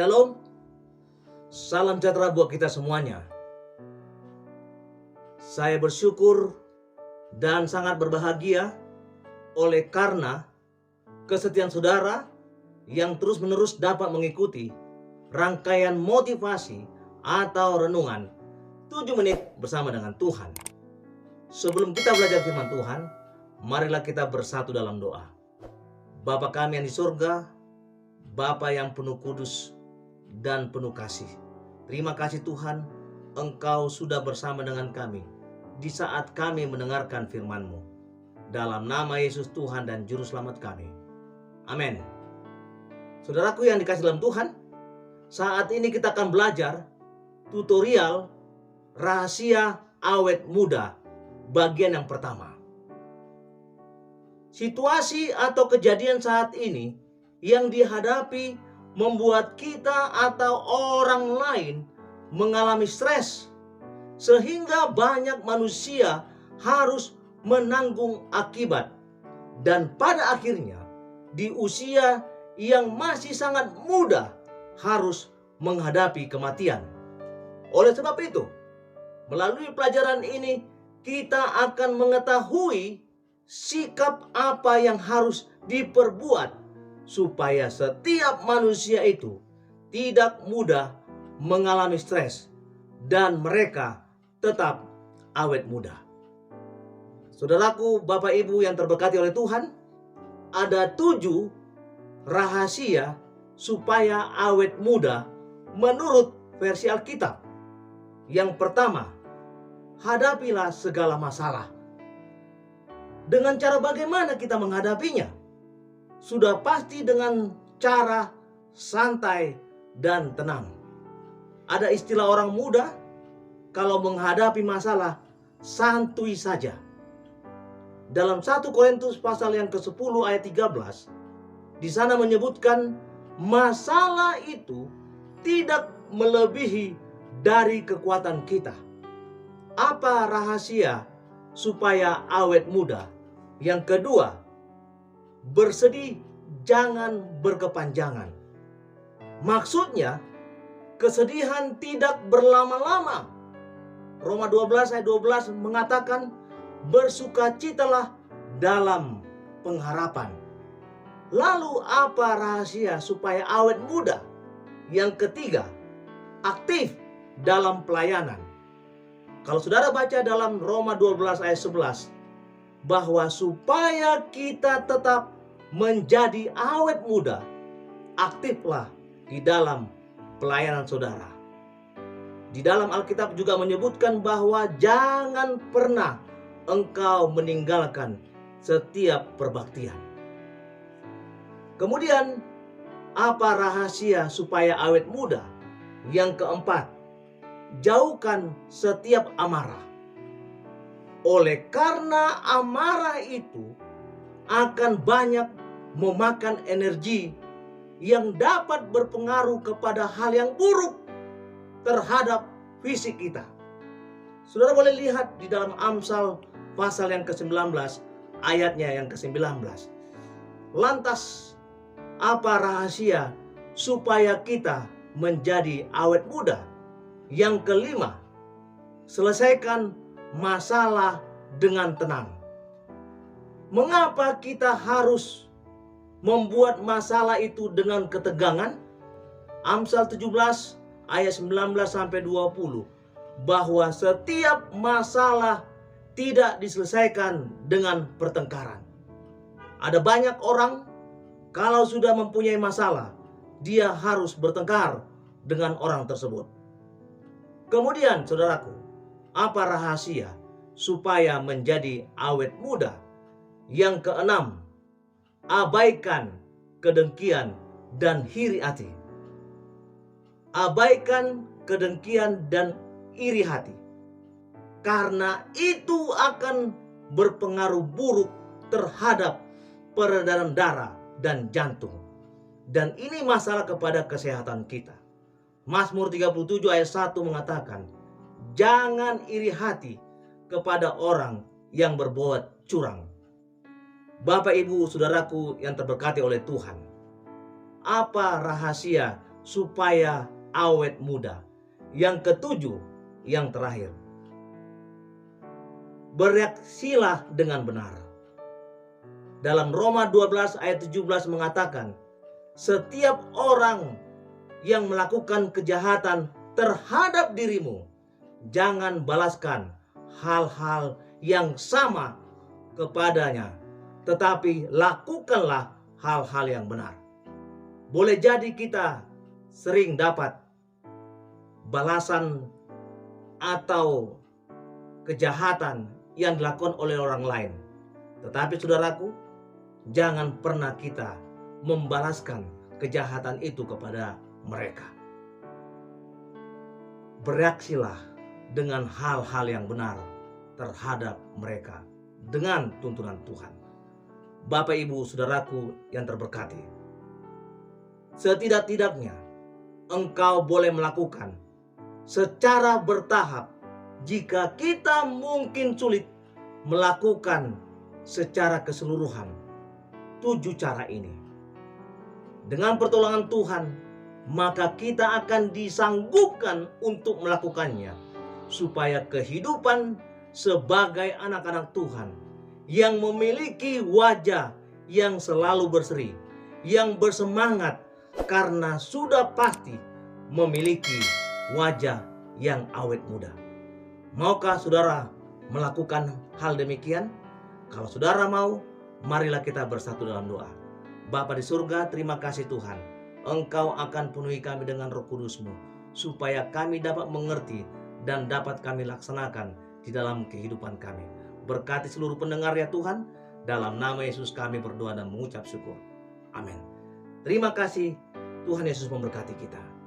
Shalom, salam sejahtera buat kita semuanya. Saya bersyukur dan sangat berbahagia oleh karena kesetiaan saudara yang terus-menerus dapat mengikuti rangkaian motivasi atau renungan 7 menit bersama dengan Tuhan. Sebelum kita belajar firman Tuhan, marilah kita bersatu dalam doa. Bapa kami yang di surga, Bapa yang penuh kudus dan penuh kasih. Terima kasih Tuhan, Engkau sudah bersama dengan kami di saat kami mendengarkan firman-Mu. Dalam nama Yesus Tuhan dan Juru Selamat kami. Amin. Saudaraku yang dikasih dalam Tuhan, saat ini kita akan belajar tutorial rahasia awet muda bagian yang pertama. Situasi atau kejadian saat ini yang dihadapi membuat kita atau orang lain mengalami stres, sehingga banyak manusia harus menanggung akibat, dan pada akhirnya di usia yang masih sangat muda harus menghadapi kematian. Oleh sebab itu, melalui pelajaran ini kita akan mengetahui sikap apa yang harus diperbuat supaya setiap manusia itu tidak mudah mengalami stres dan mereka tetap awet muda. Saudaraku, Bapak Ibu yang terberkati oleh Tuhan, ada 7 rahasia supaya awet muda menurut versi Alkitab. Yang pertama, hadapilah segala masalah. Dengan cara bagaimana kita menghadapinya? Sudah pasti dengan cara santai dan tenang. Ada istilah orang muda, kalau menghadapi masalah, santuy saja. Dalam 1 Korintus pasal yang ke-10 ayat 13, di sana menyebutkan masalah itu tidak melebihi dari kekuatan kita. Apa rahasia supaya awet muda? Yang kedua, bersedih jangan berkepanjangan. Maksudnya, kesedihan tidak berlama-lama. Roma 12 ayat 12 mengatakan, bersukacitalah dalam pengharapan. Lalu apa rahasia supaya awet muda? Yang ketiga, aktif dalam pelayanan. Kalau saudara baca dalam Roma 12 ayat 11, bahwa supaya kita tetap menjadi awet muda, aktiflah di dalam pelayanan saudara. Di dalam Alkitab juga menyebutkan bahwa jangan pernah engkau meninggalkan setiap perbaktian. Kemudian, apa rahasia supaya awet muda? Yang keempat, jauhkan setiap amarah. Oleh karena amarah itu akan banyak memakan energi yang dapat berpengaruh kepada hal yang buruk terhadap fisik kita. Saudara boleh lihat di dalam Amsal pasal yang ke-19 ayatnya yang ke-19. Lantas apa rahasia supaya kita menjadi awet muda? Yang kelima, selesaikan masalah dengan tenang. Mengapa kita harus membuat masalah itu dengan ketegangan? Amsal 17 ayat 19 sampai 20, bahwa setiap masalah tidak diselesaikan dengan pertengkaran. Ada banyak orang kalau sudah mempunyai masalah, dia harus bertengkar dengan orang tersebut. Kemudian saudaraku, apa rahasia supaya menjadi awet muda? Yang keenam, abaikan kedengkian dan iri hati. Abaikan kedengkian dan iri hati, karena itu akan berpengaruh buruk terhadap peredaran darah dan jantung. Dan ini masalah kepada kesehatan kita. Mazmur 37 ayat 1 mengatakan, jangan iri hati kepada orang yang berbuat curang. Bapak, Ibu, saudaraku yang terberkati oleh Tuhan, apa rahasia supaya awet muda. Yang ketujuh, yang terakhir, bereaksilah dengan benar. Dalam Roma 12 ayat 17 mengatakan, setiap orang yang melakukan kejahatan terhadap dirimu, jangan balaskan hal-hal yang sama kepadanya, tetapi lakukanlah hal-hal yang benar. Boleh jadi kita sering dapat balasan atau kejahatan yang dilakukan oleh orang lain. Tetapi saudaraku, jangan pernah kita membalaskan kejahatan itu kepada mereka. Bereaksilah dengan hal-hal yang benar terhadap mereka dengan tuntunan Tuhan. Bapak, Ibu, saudaraku yang terberkati, setidak-tidaknya engkau boleh melakukan secara bertahap. Jika kita mungkin sulit melakukan secara keseluruhan 7 cara ini, dengan pertolongan Tuhan, maka kita akan disanggupkan untuk melakukannya, supaya kehidupan sebagai anak-anak Tuhan yang memiliki wajah yang selalu berseri, yang bersemangat karena sudah pasti memiliki wajah yang awet muda. Maukah saudara melakukan hal demikian? Kalau saudara mau, marilah kita bersatu dalam doa. Bapa di surga, terima kasih Tuhan. Engkau akan penuhi kami dengan Roh Kudus-Mu, supaya kami dapat mengerti dan dapat kami laksanakan di dalam kehidupan kami. Berkati seluruh pendengar ya Tuhan. Dalam nama Yesus kami berdoa dan mengucap syukur. Amin. Terima kasih. Tuhan Yesus memberkati kita.